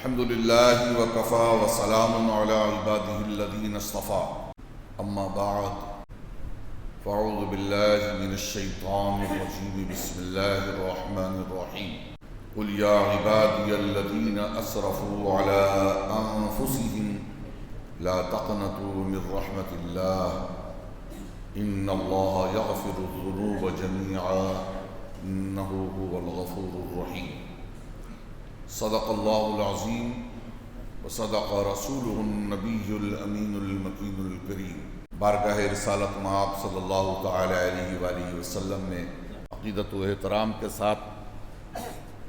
الحمد لله وكفى وسلام على عباده الذين اصطفى أما بعد فأعوذ بالله من الشيطان الرجيم بسم الله الرحمن الرحيم قل يا عبادي الذين أسرفوا على أنفسهم لا تقنطوا من رحمة الله إن الله يغفر الذنوب جميعا إنه هو الغفور الرحيم صدق الله العظيم وصدق رسوله النبي الأمين المكين الكريم بارگاہ رسالت مآب صلی اللہ تعالی علیہ وآلہ وسلم میں عقیدت و احترام کے ساتھ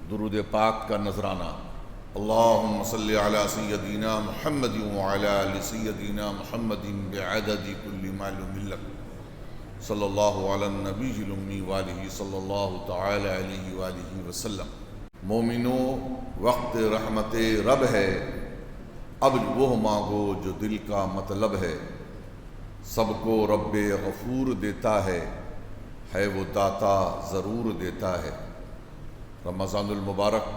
درود پاک کا نذرانہ اللہم صلی علی سیدنا محمد وعلی آل سیدنا محمد بعدد کل معلوم لک صلی اللہ علی النبی الامی وآلہ صلی اللہ تعالی علیہ وآلہ وسلم۔ مومنوں، وقت رحمت رب ہے، اب وہ مانگو جو دل کا مطلب ہے، سب کو رب غفور دیتا ہے وہ داتا ضرور دیتا ہے۔ رمضان المبارک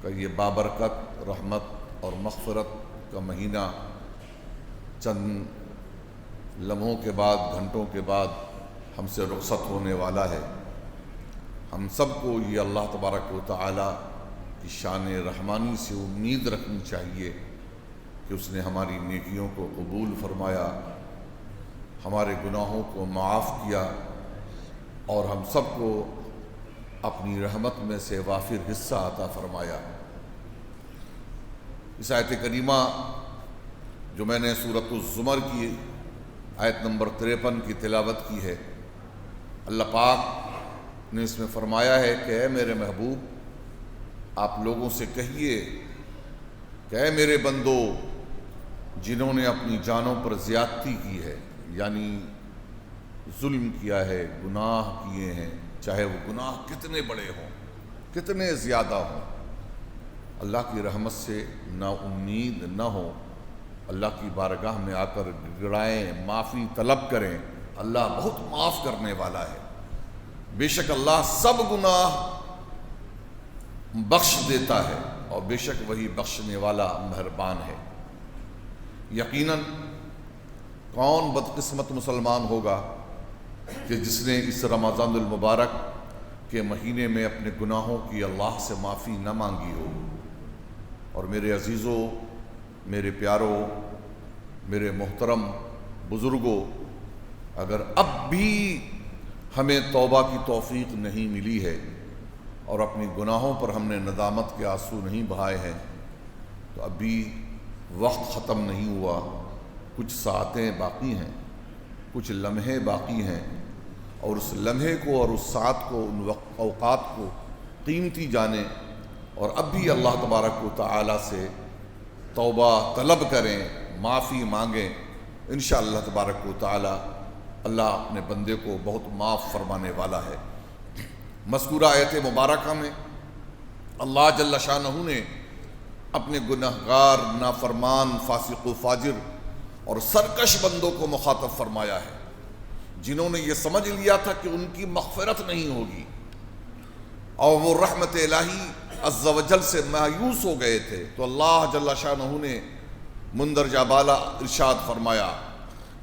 کا یہ بابرکت رحمت اور مغفرت کا مہینہ چند لمحوں کے بعد، گھنٹوں کے بعد ہم سے رخصت ہونے والا ہے۔ ہم سب کو یہ اللہ تبارک و تعالی کی شان رحمانی سے امید رکھنی چاہیے کہ اس نے ہماری نیکیوں کو قبول فرمایا، ہمارے گناہوں کو معاف کیا اور ہم سب کو اپنی رحمت میں سے وافر حصہ عطا فرمایا۔ اس آیت کریمہ جو میں نے سورۃ الزمر کی آیت نمبر 53 کی تلاوت کی ہے، اللہ پاک نے اس میں فرمایا ہے کہ اے میرے محبوب، آپ لوگوں سے کہیے کہ اے میرے بندو، جنہوں نے اپنی جانوں پر زیادتی کی ہے، یعنی ظلم کیا ہے، گناہ کیے ہیں، چاہے وہ گناہ کتنے بڑے ہوں، کتنے زیادہ ہوں، اللہ کی رحمت سے نا امید نہ ہو، اللہ کی بارگاہ میں آ کر گڑائیں، معافی طلب کریں۔ اللہ بہت معاف کرنے والا ہے، بے شک اللہ سب گناہ بخش دیتا ہے اور بے شک وہی بخشنے والا مہربان ہے۔ یقیناً کون بدقسمت مسلمان ہوگا کہ جس نے اس رمضان المبارک کے مہینے میں اپنے گناہوں کی اللہ سے معافی نہ مانگی ہو۔ اور میرے عزیزوں، میرے پیاروں، میرے محترم بزرگوں، اگر اب بھی ہمیں توبہ کی توفیق نہیں ملی ہے اور اپنی گناہوں پر ہم نے ندامت کے آنسو نہیں بہائے ہیں، تو ابھی وقت ختم نہیں ہوا، کچھ ساعتیں باقی ہیں، کچھ لمحے باقی ہیں، اور اس لمحے کو اور اس ساعت کو، ان اوقات کو قیمتی جانیں اور اب بھی اللہ تبارک و تعالی سے توبہ طلب کریں، معافی مانگیں۔ انشاءاللہ تبارک و تعالی اللہ اپنے بندے کو بہت معاف فرمانے والا ہے۔ مذکورہ آیت مبارکہ میں اللہ جل شانہ نے اپنے گنہگار، نافرمان، فاسق و فاجر اور سرکش بندوں کو مخاطب فرمایا ہے، جنہوں نے یہ سمجھ لیا تھا کہ ان کی مغفرت نہیں ہوگی اور وہ رحمت الہی عز و جل سے مایوس ہو گئے تھے، تو اللہ جل شانہ نے مندرجہ بالا ارشاد فرمایا،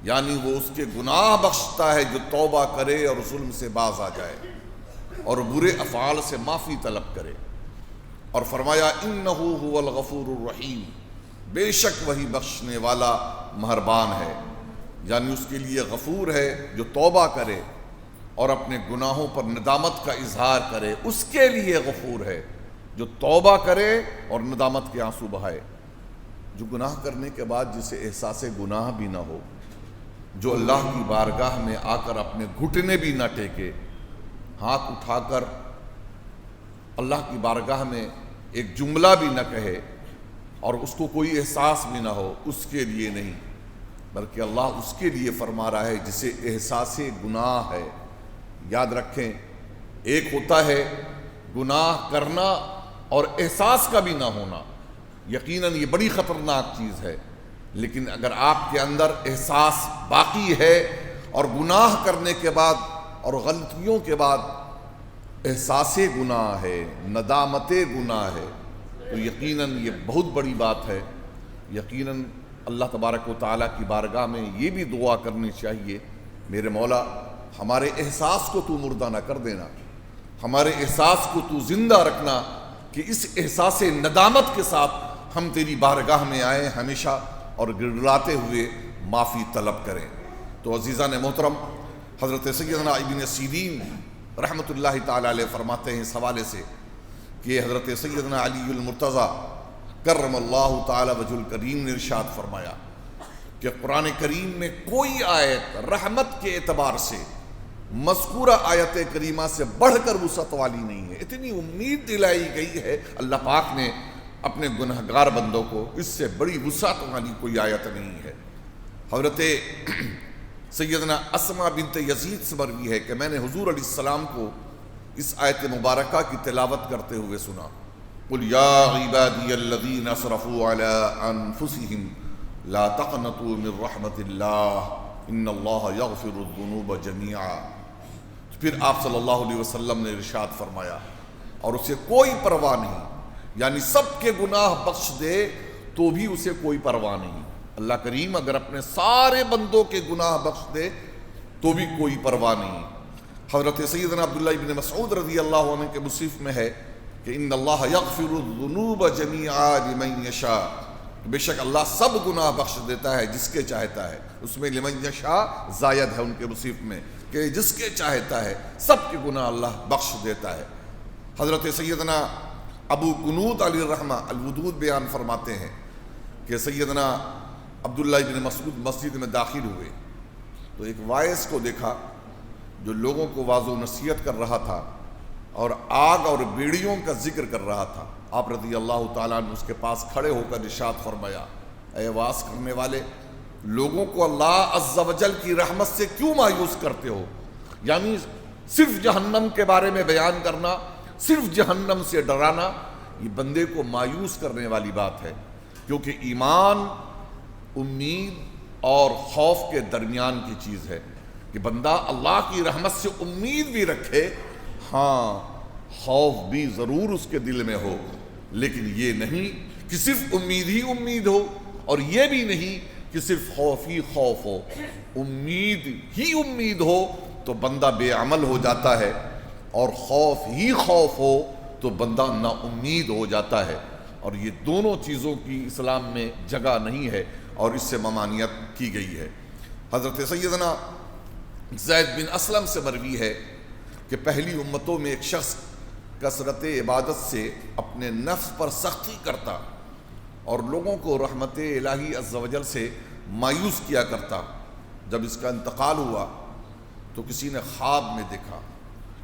یعنی وہ اس کے گناہ بخشتا ہے جو توبہ کرے اور ظلم سے باز آ جائے اور برے افعال سے معافی طلب کرے، اور فرمایا انہ هو الغفور الرحیم، بے شک وہی بخشنے والا مہربان ہے، یعنی اس کے لیے غفور ہے جو توبہ کرے اور اپنے گناہوں پر ندامت کا اظہار کرے، اس کے لیے غفور ہے جو توبہ کرے اور ندامت کے آنسو بہائے۔ جو گناہ کرنے کے بعد جسے احساس گناہ بھی نہ ہو، جو اللہ کی بارگاہ میں آ کر اپنے گھٹنے بھی نہ ٹیکے، ہاتھ اٹھا کر اللہ کی بارگاہ میں ایک جملہ بھی نہ کہے اور اس کو کوئی احساس بھی نہ ہو، اس کے لیے نہیں، بلکہ اللہ اس کے لیے فرما رہا ہے جسے احساس گناہ ہے۔ یاد رکھیں، ایک ہوتا ہے گناہ کرنا اور احساس کا بھی نہ ہونا، یقیناً یہ بڑی خطرناک چیز ہے، لیکن اگر آپ کے اندر احساس باقی ہے اور گناہ کرنے کے بعد اور غلطیوں کے بعد احساس گناہ ہے، ندامت گناہ ہے، تو یقیناً یہ بہت بڑی بات ہے۔ یقیناً اللہ تبارک و تعالیٰ کی بارگاہ میں یہ بھی دعا کرنی چاہیے، میرے مولا ہمارے احساس کو تو مردہ نہ کر دینا، ہمارے احساس کو تو زندہ رکھنا کہ اس احساس ندامت کے ساتھ ہم تیری بارگاہ میں آئیں ہمیشہ اور گڑگڑاتے ہوئے معافی طلب کریں۔ تو عزیزان محترم، حضرت سیدنا ابن سیرین رحمۃ اللہ تعالیٰ علیہ فرماتے ہیں اس حوالے سے کہ حضرت سیدنا علی المرتضیٰ کرم اللہ تعالی وجہ الکریم نے ارشاد فرمایا کہ قرآن کریم میں کوئی آیت رحمت کے اعتبار سے مذکورہ آیت کریمہ سے بڑھ کر وسعت والی نہیں ہے۔ اتنی امید دلائی گئی ہے اللہ پاک نے اپنے گنہگار بندوں کو، اس سے بڑی وسعت والی کوئی آیت نہیں ہے۔ حضرت سیدنا اسماء بنت یزید سے مروی ہے کہ میں نے حضور علیہ السلام کو اس آیت مبارکہ کی تلاوت کرتے ہوئے سنا، قُلْ يَا عِبَادِيَ الَّذِينَ أَسْرَفُوا عَلَىٰ أَنفُسِهِمْ لَا تَقْنَطُوا مِن رَحْمَةِ اللَّهِ إِنَّ اللَّهَ يَغْفِرُ الذُّنُوبَ جَمِيعًا۔ پھر آپ صلی اللہ علیہ وسلم نے ارشاد فرمایا، اور اسے کوئی پرواہ نہیں، یعنی سب کے گناہ بخش دے تو بھی اسے کوئی پرواہ نہیں۔ اللہ کریم اگر اپنے سارے بندوں کے گناہ بخش دے تو بھی کوئی پرواہ نہیں۔ حضرت سیدنا عبداللہ ابن مسعود رضی اللہ عنہ کے مصنف میں ہے کہ ان اللہ یغفر الذنوب جمیعا لمن یشاء، بے شک اللہ سب گناہ بخش دیتا ہے جس کے چاہتا ہے۔ اس میں لمن یشاء زائد ہے ان کے مصنف میں کہ جس کے چاہتا ہے، سب کے گناہ اللہ بخش دیتا ہے۔ حضرت سیدنا ابو قنوط علیہ الرحمہ الودود بیان فرماتے ہیں کہ سیدنا عبداللہ ابن مسعود مسجد میں داخل ہوئے تو ایک وائس کو دیکھا جو لوگوں کو واعظ و نصیحت کر رہا تھا اور آگ اور بیڑیوں کا ذکر کر رہا تھا۔ آپ رضی اللہ تعالیٰ عنہ اس کے پاس کھڑے ہو کر ارشاد فرمایا، اے واعظ کرنے والے، لوگوں کو اللہ عز و جل کی رحمت سے کیوں مایوس کرتے ہو؟ یعنی صرف جہنم کے بارے میں بیان کرنا، صرف جہنم سے ڈرانا، یہ بندے کو مایوس کرنے والی بات ہے، کیونکہ ایمان امید اور خوف کے درمیان کی چیز ہے کہ بندہ اللہ کی رحمت سے امید بھی رکھے، ہاں خوف بھی ضرور اس کے دل میں ہو، لیکن یہ نہیں کہ صرف امید ہی امید ہو، اور یہ بھی نہیں کہ صرف خوف ہی خوف ہو۔ امید ہی امید ہو تو بندہ بے عمل ہو جاتا ہے، اور خوف ہی خوف ہو تو بندہ نا امید ہو جاتا ہے، اور یہ دونوں چیزوں کی اسلام میں جگہ نہیں ہے اور اس سے ممانعت کی گئی ہے۔ حضرت سیدنا زید بن اسلم سے مروی ہے کہ پہلی امتوں میں ایک شخص کثرت عبادت سے اپنے نفس پر سختی کرتا اور لوگوں کو رحمت الہی عز و جل سے مایوس کیا کرتا۔ جب اس کا انتقال ہوا تو کسی نے خواب میں دیکھا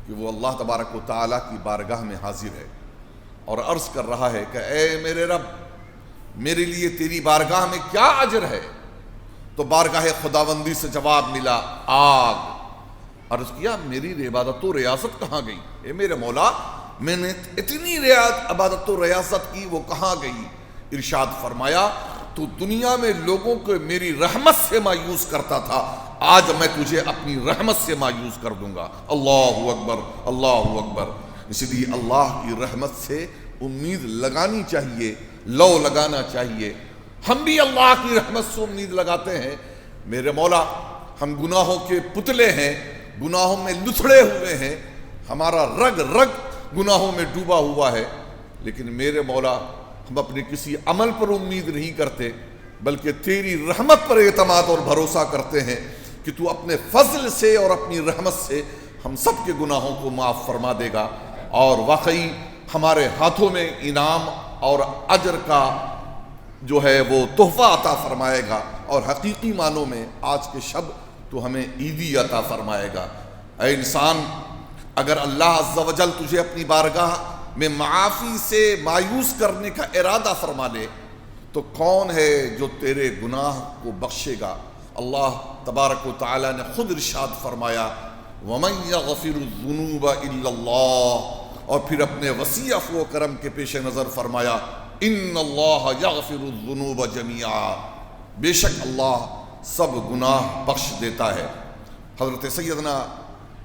کہ وہ اللہ تبارک و تعالیٰ کی بارگاہ میں حاضر ہے اور عرض کر رہا ہے کہ اے میرے رب، میرے لیے تیری بارگاہ میں کیا اجر ہے؟ تو بارگاہ خداوندی سے جواب ملا، آگ۔ عرض کیا میری عبادت و ریاست کہاں گئی؟ اے میرے مولا، میں نے اتنی عبادت و ریاست کی، وہ کہاں گئی؟ ارشاد فرمایا، تو دنیا میں لوگوں کو میری رحمت سے مایوس کرتا تھا، آج میں تجھے اپنی رحمت سے مایوس کر دوں گا۔ اللہ اکبر، اللہ اکبر۔ اس لیے اللہ کی رحمت سے امید لگانی چاہیے، لو لگانا چاہیے۔ ہم بھی اللہ کی رحمت سے امید لگاتے ہیں۔ میرے مولا، ہم گناہوں کے پتلے ہیں، گناہوں میں لتھڑے ہوئے ہیں، ہمارا رگ رگ گناہوں میں ڈوبا ہوا ہے، لیکن میرے مولا ہم اپنے کسی عمل پر امید نہیں کرتے، بلکہ تیری رحمت پر اعتماد اور بھروسہ کرتے ہیں کہ تو اپنے فضل سے اور اپنی رحمت سے ہم سب کے گناہوں کو معاف فرما دے گا، اور واقعی ہمارے ہاتھوں میں انعام اور اجر کا جو ہے وہ تحفہ عطا فرمائے گا، اور حقیقی معنوں میں آج کے شب تو ہمیں عیدی عطا فرمائے گا۔ اے انسان، اگر اللہ عز و جل تجھے اپنی بارگاہ میں معافی سے مایوس کرنے کا ارادہ فرما لے تو کون ہے جو تیرے گناہ کو بخشے گا؟ اللہ تبارک و تعالیٰ نے خود ارشاد فرمایا، وَمَن يَغْفِرُ الذُّنُوبَ إِلَّا اللَّهُ، اور پھر اپنے وسیع عفو و کرم کے پیش نظر فرمایا، إِنَّ اللَّهَ يَغْفِرُ الذُّنُوبَ جَمِيعًا، بے شک اللہ سب گناہ بخش دیتا ہے۔ حضرت سیدنا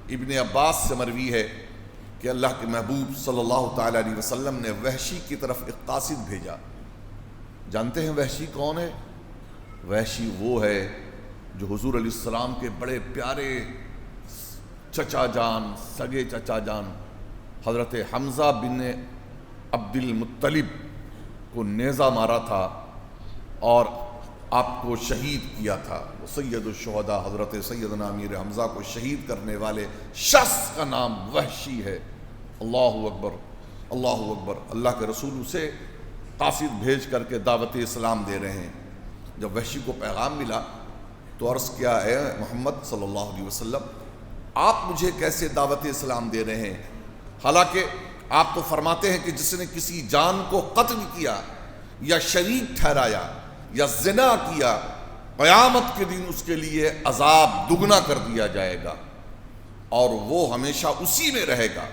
ابن عباس سے مروی ہے کہ کہ اللہ کے محبوب صلی اللہ تعالیٰ علیہ وسلم نے وحشی کی طرف ایک قاصد بھیجا۔ جانتے ہیں وحشی کون ہے؟ وحشی وہ ہے جو حضور علیہ السلام کے بڑے پیارے چچا جان، سگے چچا جان حضرت حمزہ بن عبد المطلب کو نیزہ مارا تھا اور آپ کو شہید کیا تھا۔ وہ سید الشہداء حضرت سیدنا امیر حمزہ کو شہید کرنے والے شخص کا نام وحشی ہے۔ اللہ اکبر، اللہ اکبر۔ اللہ کے رسول اسے قاصد بھیج کر کے دعوت اسلام دے رہے ہیں۔ جب وحشی کو پیغام ملا تو عرض کیا، اے محمد صلی اللہ علیہ وسلم، آپ مجھے کیسے دعوت اسلام دے رہے ہیں؟ حالانکہ آپ تو فرماتے ہیں کہ جس نے کسی جان کو قتل کیا یا شریک ٹھہرایا یا زنا کیا، قیامت کے دن اس کے لیے عذاب دگنا کر دیا جائے گا اور وہ ہمیشہ اسی میں رہے گا۔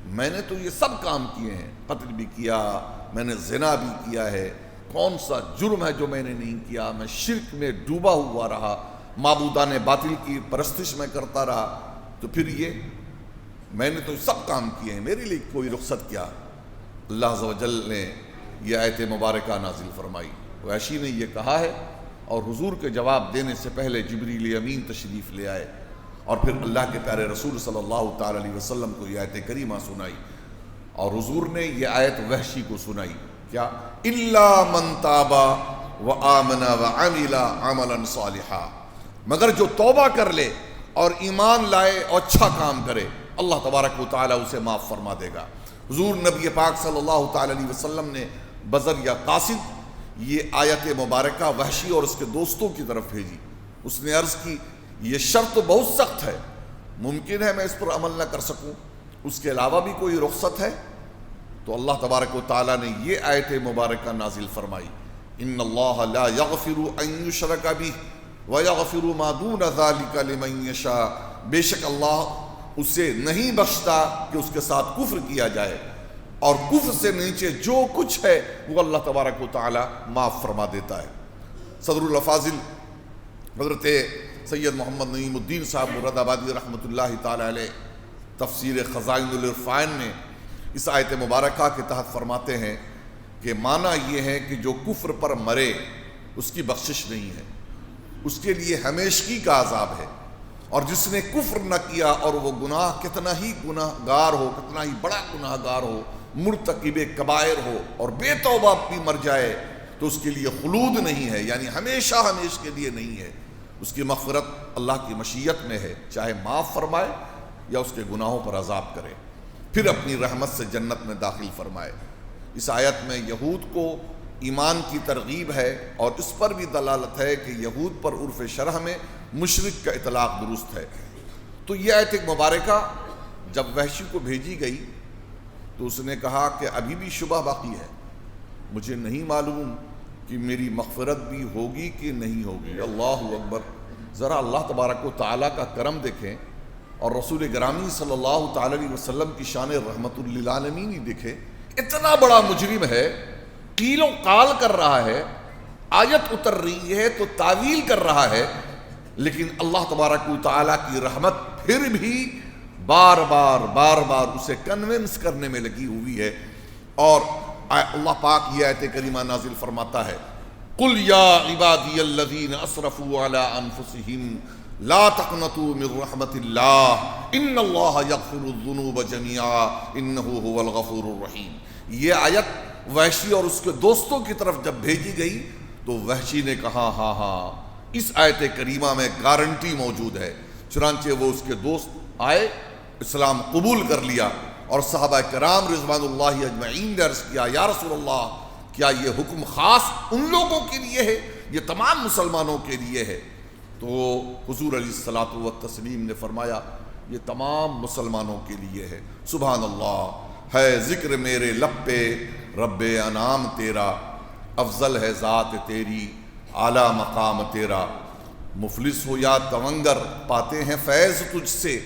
میں نے تو یہ سب کام کیے ہیں، قتل بھی کیا، میں نے زنا بھی کیا ہے، کون سا جرم ہے جو میں نے نہیں کیا؟ میں شرک میں ڈوبا ہوا رہا، معبودان باطل کی پرستش میں کرتا رہا، تو پھر یہ میں نے تو سب کام کیے ہیں، میرے لیے کوئی رخصت کیا؟ اللہ عز و جل نے یہ آیت مبارکہ نازل فرمائی۔ وحشی نے یہ کہا ہے اور حضور کے جواب دینے سے پہلے جبریل امین تشریف لے آئے اور پھر اللہ کے پیارے رسول صلی اللہ تعالی علیہ وسلم کو یہ آیت کریمہ سنائی، اور حضور نے یہ آیت وحشی کو سنائی، کیا؟ اِلَّا مَن تَابَ وَآمَنَ وَعَمِلَ عَمَلًا صَالِحًا، مگر جو توبہ کر لے اور ایمان لائے اور اچھا کام کرے، اللہ تبارک و تعالیٰ اسے معاف فرما دے گا۔ حضور نبی پاک صلی اللہ تعالی علیہ وسلم نے بذریعہ قاصد یہ آیت مبارکہ وحشی اور اس کے دوستوں کی طرف بھیجی۔ اس نے عرض کی، یہ شرط بہت سخت ہے، ممکن ہے میں اس پر عمل نہ کر سکوں، اس کے علاوہ بھی کوئی رخصت ہے؟ تو اللہ تبارک و تعالیٰ نے یہ آیت مبارکہ نازل فرمائی، ان اللہ لا یغفر ان یشرک بہ ویغفر ما دون ذلک لمن یشاء، بے شک اللہ اسے نہیں بخشتا کہ اس کے ساتھ کفر کیا جائے، اور کفر سے نیچے جو کچھ ہے وہ اللہ تبارک و تعالیٰ معاف فرما دیتا ہے۔ صدر الافاضل حضرت سید محمد نعیم الدین صاحب مراد آبادی رحمۃ اللہ تعالی علیہ تفسیر خزائن العرفان میں اس آیت مبارکہ کے تحت فرماتے ہیں کہ معنی یہ ہے کہ جو کفر پر مرے اس کی بخشش نہیں ہے، اس کے لیے ہمیشگی کا عذاب ہے، اور جس نے کفر نہ کیا اور وہ گناہ کتنا ہی گناہ گار ہو، کتنا ہی بڑا گناہ گار ہو، مرتکب کبائر ہو اور بے توبہ بھی مر جائے تو اس کے لیے خلود نہیں ہے، یعنی ہمیشہ ہمیشہ کے لیے نہیں ہے، اس کی مغفرت اللہ کی مشیت میں ہے، چاہے معاف فرمائے یا اس کے گناہوں پر عذاب کرے، پھر اپنی رحمت سے جنت میں داخل فرمائے۔ اس آیت میں یہود کو ایمان کی ترغیب ہے اور اس پر بھی دلالت ہے کہ یہود پر عرف شرح میں مشرک کا اطلاق درست ہے۔ تو یہ آیت مبارکہ جب وحشی کو بھیجی گئی تو اس نے کہا کہ ابھی بھی شبہ باقی ہے، مجھے نہیں معلوم کہ میری مغفرت بھی ہوگی کہ نہیں ہوگی۔ اللہ اکبر، ذرا اللہ تبارک و تعالیٰ کا کرم دیکھیں اور رسول گرامی صلی اللہ تعالی علیہ وسلم کی شان رحمت للعالمین ہی دیکھیں۔ اتنا بڑا مجرم ہے، قیل و قال کر رہا ہے، آیت اتر رہی ہے تو تعویل کر رہا ہے، لیکن اللہ تبارک و تعالیٰ کی رحمت پھر بھی بار بار اسے کنونس کرنے میں لگی ہوئی ہے، اور اللہ پاک یہ آیت کریمہ نازل فرماتا ہے، قُلْ يَا عِبَادِيَ الَّذِينَ أَسْرَفُوا عَلَىٰ أَنفُسِهِمْ لَا تَقْنَطُوا مِن رَحْمَةِ اللَّهِ إِنَّ اللَّهَ يَغْفِرُ الذُّنُوبَ جَمِيعًا إِنَّهُ هُوَ الْغَفُورُ الرَّحِيمُ۔ یہ آیت وحشی اور اس کے دوستوں کی طرف جب بھیجی گئی تو وحشی نے کہا ہاں اس آیت کریمہ میں گارنٹی موجود ہے، چنانچہ وہ اس کے دوست آئے، اسلام قبول کر لیا، اور صحابہ کرام رضوان اللہ اجمعین نے عرض کیا، یا رسول اللہ کیا یہ حکم خاص ان لوگوں کے لیے ہے، یہ تمام مسلمانوں کے لیے ہے؟ تو حضور علیہ الصلوۃ والتسلیم نے فرمایا یہ تمام مسلمانوں کے لیے ہے۔ سبحان اللہ، ہے ذکر میرے لب پہ رب انعام تیرا، افضل ہے ذات تیری اعلیٰ مقام تیرا، مفلس ہو یا تونگر پاتے ہیں فیض تجھ سے،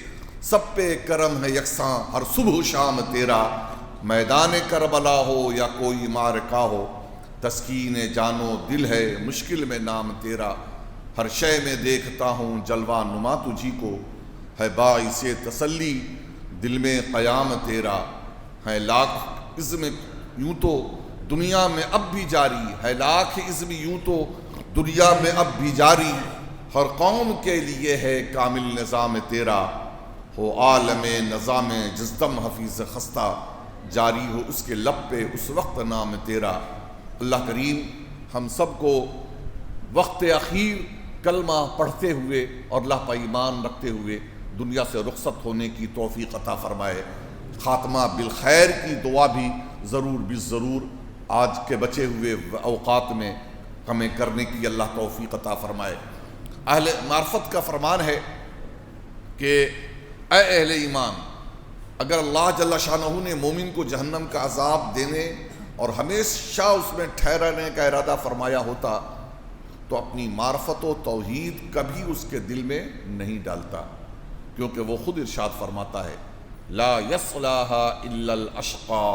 سب پہ کرم ہے یکساں ہر صبح و شام تیرا، میدان کربلا ہو یا کوئی معرکہ ہو، تسکین جانو دل ہے مشکل میں نام تیرا، ہر شے میں دیکھتا ہوں جلوہ نما تجھی کو، ہے باعث تسلی دل میں قیام تیرا ہے لاکھ عزم یوں تو دنیا میں اب بھی جاری ہے، لاکھ عزم یوں تو دنیا میں اب بھی جاری، ہر قوم کے لیے ہے کامل نظام تیرا، ہو عالم نظام جزدم حفیظ خستہ، جاری ہو اس کے لب پہ اس وقت نام تیرا۔ اللہ کریم ہم سب کو وقت اخیر کلمہ پڑھتے ہوئے اور اللہ پر ایمان رکھتے ہوئے دنیا سے رخصت ہونے کی توفیق عطا فرمائے۔ خاتمہ بالخیر کی دعا بھی ضرور آج کے بچے ہوئے اوقات میں ہمیں کرنے کی اللہ توفیق عطا فرمائے۔ اہل معرفت کا فرمان ہے کہ اے اہل ایمان، اگر اللہ جل شانہ نے مومن کو جہنم کا عذاب دینے اور ہمیشہ اس میں ٹھہرانے کا ارادہ فرمایا ہوتا تو اپنی معرفت و توحید کبھی اس کے دل میں نہیں ڈالتا، کیونکہ وہ خود ارشاد فرماتا ہے لا یصلاها الا الاشقى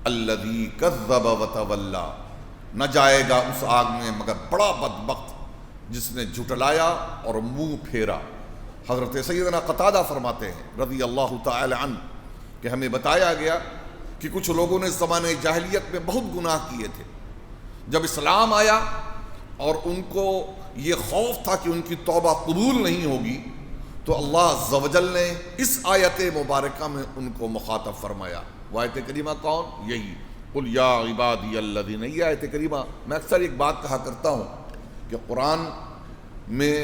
الذي كذب وتولى، نہ جائے گا اس آگ میں مگر بڑا بدبخت جس نے جھٹلایا اور منہ پھیرا۔ حضرت سیدنا قتادہ فرماتے ہیں رضی اللہ تعالی عنہ کہ ہمیں بتایا گیا کہ کچھ لوگوں نے زمانے جاہلیت میں بہت گناہ کیے تھے، جب اسلام آیا اور ان کو یہ خوف تھا کہ ان کی توبہ قبول نہیں ہوگی تو اللہ عز و جل نے اس آیت مبارکہ میں ان کو مخاطب فرمایا۔ وہ آیت کریمہ کون؟ یہی قل یا عبادی الذین، یہ آیت کریمہ میں اکثر ایک بات کہا کرتا ہوں کہ قرآن میں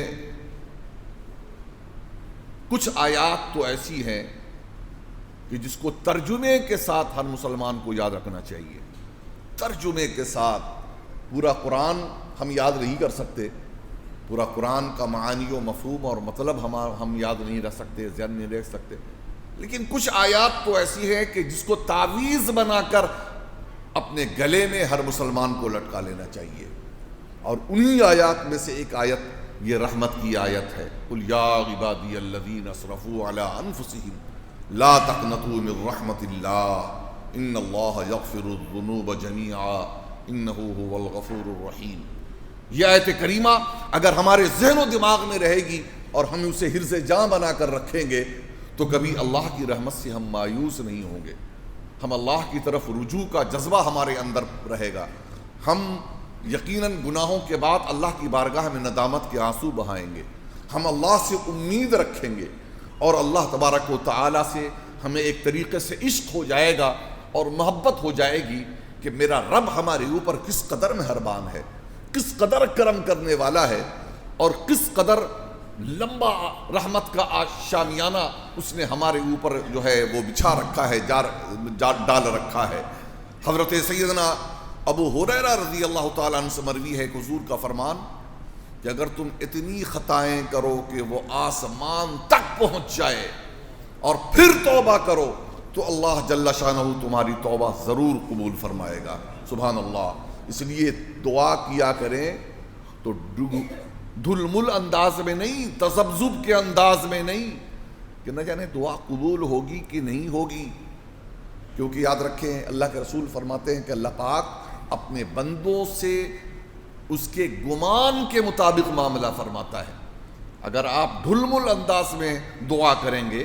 کچھ آیات تو ایسی ہیں کہ جس کو ترجمے کے ساتھ ہر مسلمان کو یاد رکھنا چاہیے۔ ترجمے کے ساتھ پورا قرآن ہم یاد نہیں کر سکتے، پورا قرآن کا معانی و مفہوم اور مطلب ہم یاد نہیں رکھ سکتے، ذہن نہیں رکھ سکتے، لیکن کچھ آیات تو ایسی ہیں کہ جس کو تعویذ بنا کر اپنے گلے میں ہر مسلمان کو لٹکا لینا چاہیے، اور انہی آیات میں سے ایک آیت یہ رحمت کی آیت ہے قل یا عبادی الذین اسرفوا علی انفسہم لا تقنطوا من رحمت اللہ ان اللہ یغفر الذنوب جمیعا انہ هو الغفور الرحیم۔ یہ آیت کریمہ اگر ہمارے ذہن و دماغ میں رہے گی اور ہم اسے حرز جاں بنا کر رکھیں گے تو کبھی اللہ کی رحمت سے ہم مایوس نہیں ہوں گے، ہم اللہ کی طرف رجوع کا جذبہ ہمارے اندر رہے گا، ہم یقیناً گناہوں کے بعد اللہ کی بارگاہ میں ندامت کے آنسو بہائیں گے، ہم اللہ سے امید رکھیں گے اور اللہ تبارک و تعالی سے ہمیں ایک طریقے سے عشق ہو جائے گا اور محبت ہو جائے گی کہ میرا رب ہمارے اوپر کس قدر مہربان ہے، کس قدر کرم کرنے والا ہے اور کس قدر لمبا رحمت کا شامیانہ اس نے ہمارے اوپر جو ہے وہ بچھا رکھا ہے، ڈال رکھا ہے۔ حضرت سیدنا ابو ہریرہ رضی اللہ تعالیٰ عنہ سے مروی ہے کہ حضور کا فرمان کہ اگر تم اتنی خطائیں کرو کہ وہ آسمان تک پہنچ جائے اور پھر توبہ کرو تو اللہ جل شانہ تمہاری توبہ ضرور قبول فرمائے گا۔ سبحان اللہ۔ اس لیے دعا کیا کریں تو دھلمل انداز میں نہیں، تذبذب کے انداز میں نہیں کہ نہ جانے دعا قبول ہوگی کہ نہیں ہوگی، کیونکہ یاد رکھیں اللہ کے رسول فرماتے ہیں کہ اللہ پاک اپنے بندوں سے اس کے گمان کے مطابق معاملہ فرماتا ہے۔ اگر آپ ڈھلمل انداز میں دعا کریں گے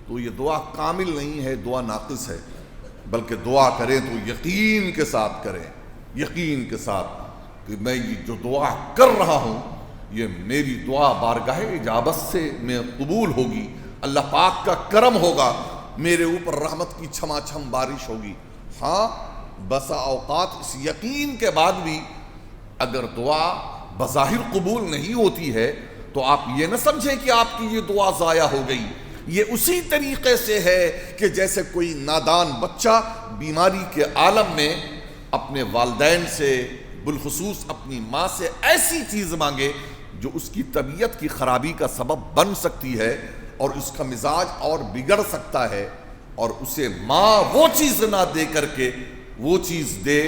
تو یہ دعا کامل نہیں ہے، دعا ناقص ہے، بلکہ دعا کریں تو یقین کے ساتھ کریں، یقین کے ساتھ کہ میں یہ جو دعا کر رہا ہوں یہ میری دعا بارگاہ اجابت سے میں قبول ہوگی، اللہ پاک کا کرم ہوگا، میرے اوپر رحمت کی چھما چھم بارش ہوگی۔ ہاں بسا اوقات اس یقین کے بعد بھی اگر دعا بظاہر قبول نہیں ہوتی ہے تو آپ یہ نہ سمجھیں کہ آپ کی یہ دعا ضائع ہو گئی، یہ اسی طریقے سے ہے کہ جیسے کوئی نادان بچہ بیماری کے عالم میں اپنے والدین سے بالخصوص اپنی ماں سے ایسی چیز مانگے جو اس کی طبیعت کی خرابی کا سبب بن سکتی ہے اور اس کا مزاج اور بگڑ سکتا ہے، اور اسے ماں وہ چیز نہ دے کر کے وہ چیز دے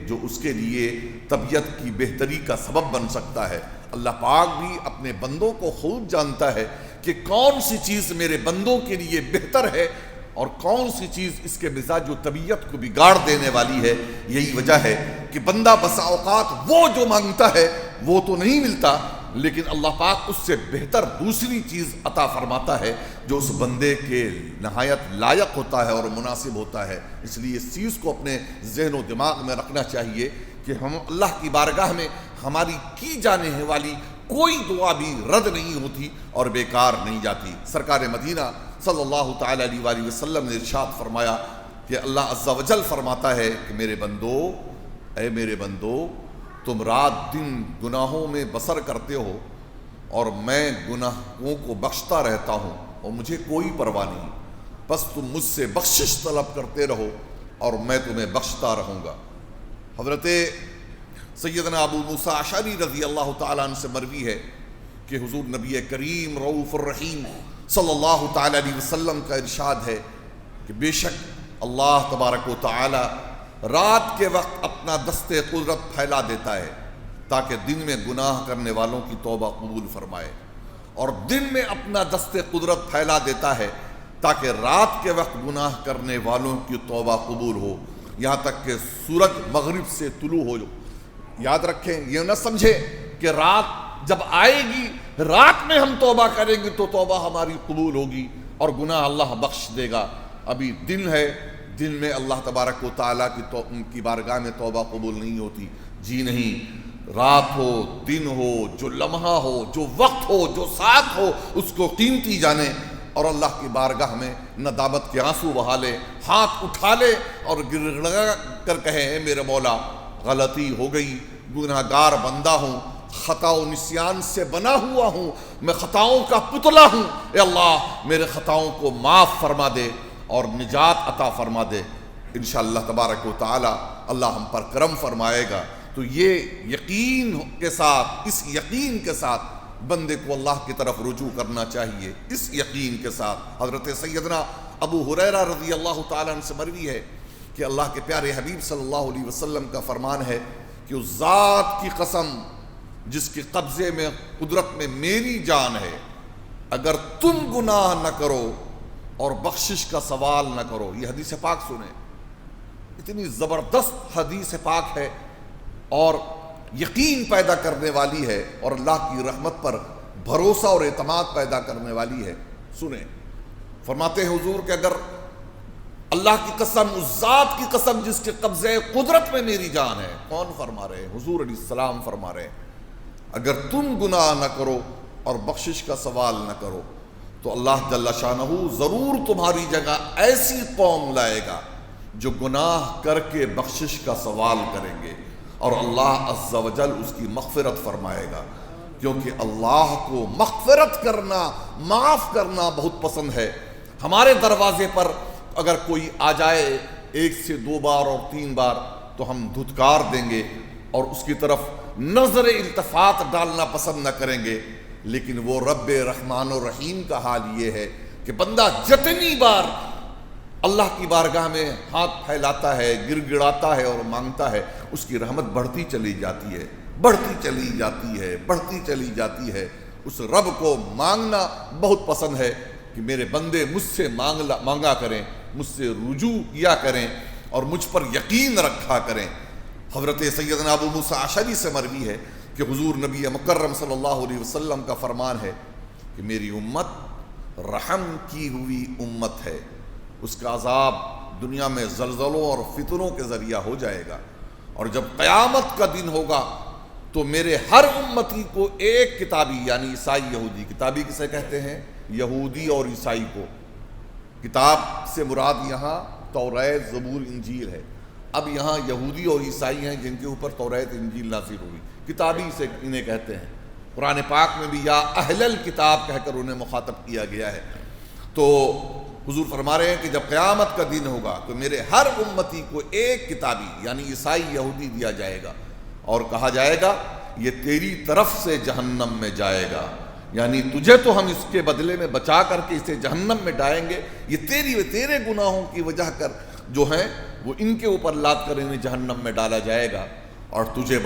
جو اس کے لیے طبیعت کی بہتری کا سبب بن سکتا ہے۔ اللہ پاک بھی اپنے بندوں کو خوب جانتا ہے کہ کون سی چیز میرے بندوں کے لیے بہتر ہے اور کون سی چیز اس کے مزاج و طبیعت کو بگاڑ دینے والی ہے۔ یہی وجہ ہے کہ بندہ بسا اوقات وہ جو مانگتا ہے وہ تو نہیں ملتا، لیکن اللہ پاک اس سے بہتر دوسری چیز عطا فرماتا ہے جو اس بندے کے نہایت لائق ہوتا ہے اور مناسب ہوتا ہے۔ اس لیے اس چیز کو اپنے ذہن و دماغ میں رکھنا چاہیے کہ ہم اللہ کی بارگاہ میں ہماری کی جانے والی کوئی دعا بھی رد نہیں ہوتی اور بیکار نہیں جاتی۔ سرکار مدینہ صلی اللہ تعالی علیہ وآلہ وسلم نے ارشاد فرمایا کہ اللہ عز و جل فرماتا ہے کہ میرے بندو، اے میرے بندو، تم رات دن گناہوں میں بسر کرتے ہو اور میں گناہوں کو بخشتا رہتا ہوں اور مجھے کوئی پرواہ نہیں، بس تم مجھ سے بخشش طلب کرتے رہو اور میں تمہیں بخشتا رہوں گا۔ حضرت سیدنا ابو موسیٰ اشعری رضی اللہ تعالیٰ عنہ سے مروی ہے کہ حضور نبی کریم رؤوف الرحیم صلی اللہ تعالیٰ علیہ وسلم کا ارشاد ہے کہ بے شک اللہ تبارک و تعالی رات کے وقت اپنا دست قدرت پھیلا دیتا ہے تاکہ دن میں گناہ کرنے والوں کی توبہ قبول فرمائے، اور دن میں اپنا دست قدرت پھیلا دیتا ہے تاکہ رات کے وقت گناہ کرنے والوں کی توبہ قبول ہو، یہاں تک کہ سورج مغرب سے طلوع ہو۔ یاد رکھیں، یہ نہ سمجھے کہ رات جب آئے گی، رات میں ہم توبہ کریں گے تو توبہ ہماری قبول ہوگی اور گناہ اللہ بخش دے گا۔ ابھی دن ہے، دن میں اللہ تبارک و تعالیٰ کی بارگاہ میں توبہ قبول نہیں ہوتی۔ جی نہیں، رات ہو، دن ہو، جو لمحہ ہو، جو وقت ہو، جو ساتھ ہو، اس کو قیمتی جانے اور اللہ کی بارگاہ میں ندامت کے آنسو بہا لے، ہاتھ اٹھا لے اور گر گڑا کر کہے اے میرے مولا، غلطی ہو گئی، گناہ گار بندہ ہوں، خطا و نسیان سے بنا ہوا ہوں، میں خطاؤں کا پتلا ہوں، اے اللہ میرے خطاؤں کو معاف فرما دے اور نجات عطا فرما دے۔ انشاءاللہ تبارک و تعالی اللہ ہم پر کرم فرمائے گا۔ تو یہ یقین کے ساتھ، اس یقین کے ساتھ بندے کو اللہ کی طرف رجوع کرنا چاہیے، اس یقین کے ساتھ۔ حضرت سیدنا ابو ہریرہ رضی اللہ تعالیٰ عنہ سے مروی ہے کہ اللہ کے پیارے حبیب صلی اللہ علیہ وسلم کا فرمان ہے کہ اس ذات کی قسم جس کے قبضے میں، قدرت میں میری جان ہے، اگر تم گناہ نہ کرو اور بخشش کا سوال نہ کرو۔ یہ حدیث پاک سنیں، اتنی زبردست حدیث پاک ہے اور یقین پیدا کرنے والی ہے اور اللہ کی رحمت پر بھروسہ اور اعتماد پیدا کرنے والی ہے۔ سنیں، فرماتے ہیں حضور کہ اگر اللہ کی قسم، اس ذات کی قسم جس کے قبضے قدرت میں میری جان ہے، کون فرما رہے ہیں؟ حضور علیہ السلام فرما رہے ہیں اگر تم گناہ نہ کرو اور بخشش کا سوال نہ کرو تو اللہ جل شانہ ضرور تمہاری جگہ ایسی قوم لائے گا جو گناہ کر کے بخشش کا سوال کریں گے اور اللہ عز و جل اس کی مغفرت فرمائے گا، کیونکہ اللہ کو مغفرت کرنا، معاف کرنا بہت پسند ہے۔ ہمارے دروازے پر اگر کوئی آ جائے 1 سے 2 بار اور 3 بار تو ہم دھتکار دیں گے اور اس کی طرف نظر التفات ڈالنا پسند نہ کریں گے، لیکن وہ رب رحمان و رحیم کا حال یہ ہے کہ بندہ جتنی بار اللہ کی بارگاہ میں ہاتھ پھیلاتا ہے، گر گڑاتا ہے اور مانگتا ہے، اس کی رحمت بڑھتی چلی جاتی ہے، بڑھتی چلی جاتی ہے، بڑھتی چلی جاتی ہے۔ اس رب کو مانگنا بہت پسند ہے کہ میرے بندے مجھ سے مانگا کریں، مجھ سے رجوع کیا کریں اور مجھ پر یقین رکھا کریں۔ حضرت سیدنا ابو موسیٰ اشعری سے مروی ہے کہ حضور نبی مکرم صلی اللہ علیہ وسلم کا فرمان ہے کہ میری امت رحم کی ہوئی امت ہے، اس کا عذاب دنیا میں زلزلوں اور فتنوں کے ذریعہ ہو جائے گا، اور جب قیامت کا دن ہوگا تو میرے ہر امتی کو ایک کتابی، یعنی عیسائی یہودی، کتابی کسے کہتے ہیں؟ یہودی اور عیسائی کو۔ کتاب سے مراد یہاں توریت، زبور، انجیل ہے۔ اب یہاں یہودی اور عیسائی ہیں جن کے اوپر توریت، انجیل نازل ہوئی، کتابی سے انہیں کہتے ہیں۔ قرآن پاک میں بھی یا اہل الکتاب کہہ کر انہیں مخاطب کیا گیا ہے۔ تو حضور فرما رہے ہیں کہ جب قیامت کا دن ہوگا تو میرے ہر امتی کو ایک کتابی، یعنی عیسائی یہودی دیا جائے گا اور کہا جائے گا یہ تیری طرف سے جہنم میں جائے گا، یعنی تجھے تو ہم اس کے بدلے میں بچا کر کے اسے جہنم میں ڈالیں گے، یہ تیرے گناہوں کی وجہ کر جو ہیں وہ ان کے اوپر لاد کر انہیں جہنم میں ڈالا جائے گا اور تجھے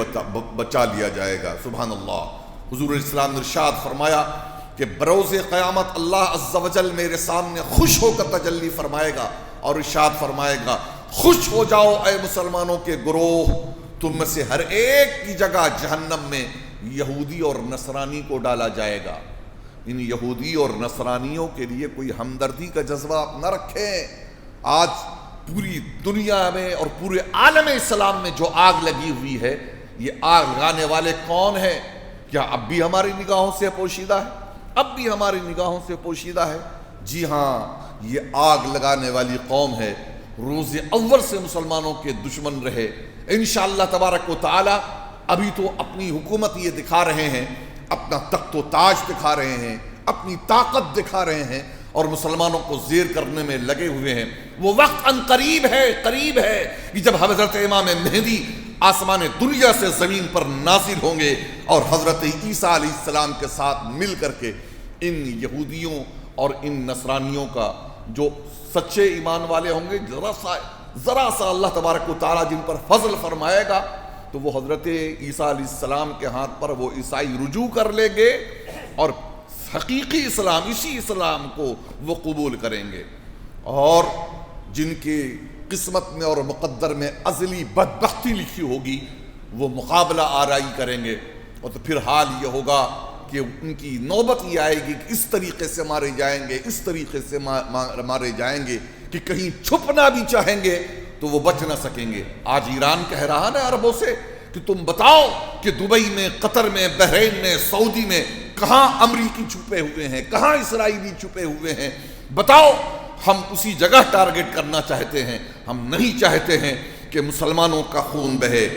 بچا لیا جائے گا۔ سبحان اللہ۔ حضور اسلام نے ارشاد فرمایا کہ بروز قیامت اللہ عز و جل میرے سامنے خوش ہو کر تجلی فرمائے گا اور ارشاد فرمائے گا خوش ہو جاؤ اے مسلمانوں کے گروہ، تم میں سے ہر ایک کی جگہ جہنم میں یہودی اور نصرانی کو ڈالا جائے گا۔ ان یہودی اور نصرانیوں کے لیے کوئی ہمدردی کا جذبہ آپ نہ رکھیں۔ آج پوری دنیا میں اور پورے عالم اسلام میں جو آگ لگی ہوئی ہے، یہ آگ لگانے والے کون ہیں؟ کیا اب بھی ہماری نگاہوں سے پوشیدہ ہے؟ اب بھی ہماری نگاہوں سے پوشیدہ ہے؟ جی ہاں، یہ آگ لگانے والی قوم ہے، روز اول سے مسلمانوں کے دشمن رہے۔ انشاءاللہ تبارک و تعالی ابھی تو اپنی حکومت یہ دکھا رہے ہیں، اپنا تخت و تاج دکھا رہے ہیں، اپنی طاقت دکھا رہے ہیں اور مسلمانوں کو زیر کرنے میں لگے ہوئے ہیں۔ وہ وقت ان قریب ہے کہ جب حضرت امام مہدی آسمان دنیا سے زمین پر نازل ہوں گے اور حضرت عیسیٰ علیہ السلام کے ساتھ مل کر کے ان یہودیوں اور ان نصرانیوں کا جو سچے ایمان والے ہوں گے، ذرا سا اللہ تبارک و تعالیٰ جن پر فضل فرمائے گا تو وہ حضرت عیسیٰ علیہ السلام کے ہاتھ پر وہ عیسائی رجوع کر لیں گے اور حقیقی اسلام، اسی اسلام کو وہ قبول کریں گے۔ اور جن کی قسمت میں اور مقدر میں ازلی بدبختی لکھی ہوگی وہ مقابلہ آرائی کریں گے، اور تو پھر حال یہ ہوگا کہ ان کی نوبت یہ آئے گی کہ اس طریقے سے مارے جائیں گے، اس طریقے سے مارے جائیں گے کہ کہیں چھپنا بھی چاہیں گے تو وہ بچ نہ سکیں گے۔ آج ایران کہہ رہا ہے عربوں سے کہ تم بتاؤ کہ دبئی میں، قطر میں، بحرین میں، سعودی میں کہاں امریکی چھپے ہوئے ہیں، کہاں اسرائیلی چھپے ہوئے ہیں، بتاؤ۔ ہم اسی جگہ ٹارگٹ کرنا چاہتے ہیں، ہم نہیں چاہتے ہیں کہ مسلمانوں کا خون بہے،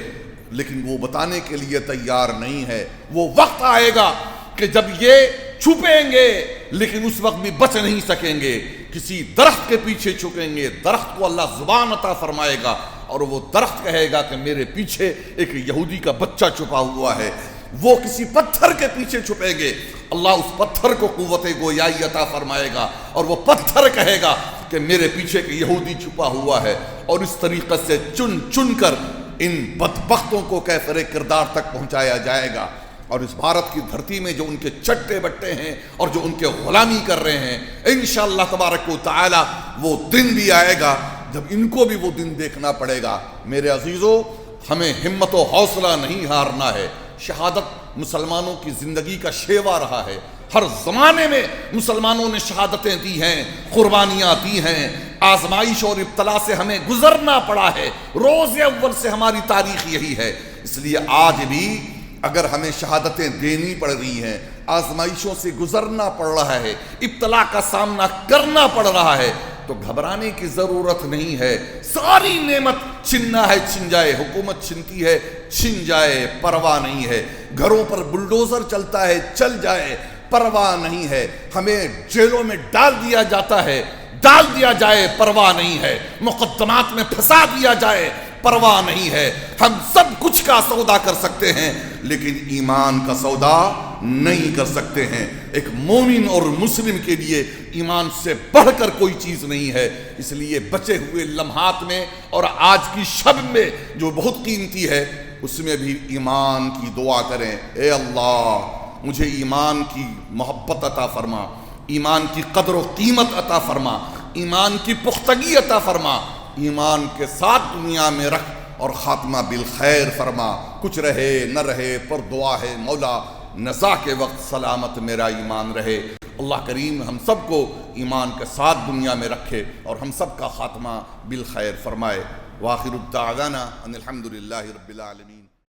لیکن وہ بتانے کے لیے تیار نہیں ہے۔ وہ وقت آئے گا کہ جب یہ چھپیں گے لیکن اس وقت بھی بچ نہیں سکیں گے، کسی درخت کے پیچھے چھپیں گے، درخت کو اللہ زبان عطا فرمائے گا اور وہ درخت کہے گا کہ میرے پیچھے ایک یہودی کا بچہ چھپا ہوا ہے۔ وہ کسی پتھر کے پیچھے چھپیں گے، اللہ اس پتھر کو قوت گویائی عطا فرمائے گا اور وہ پتھر کہے گا کہ میرے پیچھے ایک یہودی چھپا ہوا ہے، اور اس طریقے سے چن چن کر ان بدبختوں کو کیفر کردار تک پہنچایا جائے گا۔ اور اس بھارت کی دھرتی میں جو ان کے چٹے بٹے ہیں اور جو ان کے غلامی کر رہے ہیں، انشاءاللہ تبارک و تعالی وہ دن بھی آئے گا جب ان کو بھی وہ دن دیکھنا پڑے گا۔ میرے عزیزو، ہمیں ہمت و حوصلہ نہیں ہارنا ہے۔ شہادت مسلمانوں کی زندگی کا شیوا رہا ہے، ہر زمانے میں مسلمانوں نے شہادتیں دی ہیں، قربانیاں دی ہیں، آزمائش اور ابتلا سے ہمیں گزرنا پڑا ہے، روز اول سے ہماری تاریخ یہی ہے۔ اس لیے آج بھی اگر ہمیں شہادتیں دینی پڑ رہی ہیں، آزمائشوں سے گزرنا پڑ رہا ہے، ابتلا کا سامنا کرنا پڑ رہا ہے، تو گھبرانے کی ضرورت نہیں ہے۔ ساری نعمت چھننا ہے چھن جائے، حکومت چھنتی ہے چھن جائے، پرواہ نہیں ہے۔ گھروں پر بلڈوزر چلتا ہے چل جائے، پرواہ نہیں ہے۔ ہمیں جیلوں میں ڈال دیا جاتا ہے، ڈال دیا جائے، پرواہ نہیں ہے۔ مقدمات میں پھنسا دیا جائے، پرواہ نہیں ہے۔ ہم سب کچھ کا سودا کر سکتے ہیں لیکن ایمان کا سودا نہیں کر سکتے ہیں۔ ایک مومن اور مسلم کے لیے ایمان سے بڑھ کر کوئی چیز نہیں ہے۔ اس لیے بچے ہوئے لمحات میں اور آج کی شب میں جو بہت قیمتی ہے، اس میں بھی ایمان کی دعا کریں۔ اے اللہ، مجھے ایمان کی محبت عطا فرما، ایمان کی قدر و قیمت عطا فرما، ایمان کی پختگی عطا فرما، ایمان کے ساتھ دنیا میں رکھ اور خاتمہ بالخیر فرما۔ کچھ رہے نہ رہے پر دعا ہے مولا، نزا کے وقت سلامت میرا ایمان رہے۔ اللہ کریم ہم سب کو ایمان کے ساتھ دنیا میں رکھے اور ہم سب کا خاتمہ بالخیر فرمائے۔ وآخر الدعوانا ان الحمد للہ رب العالمین۔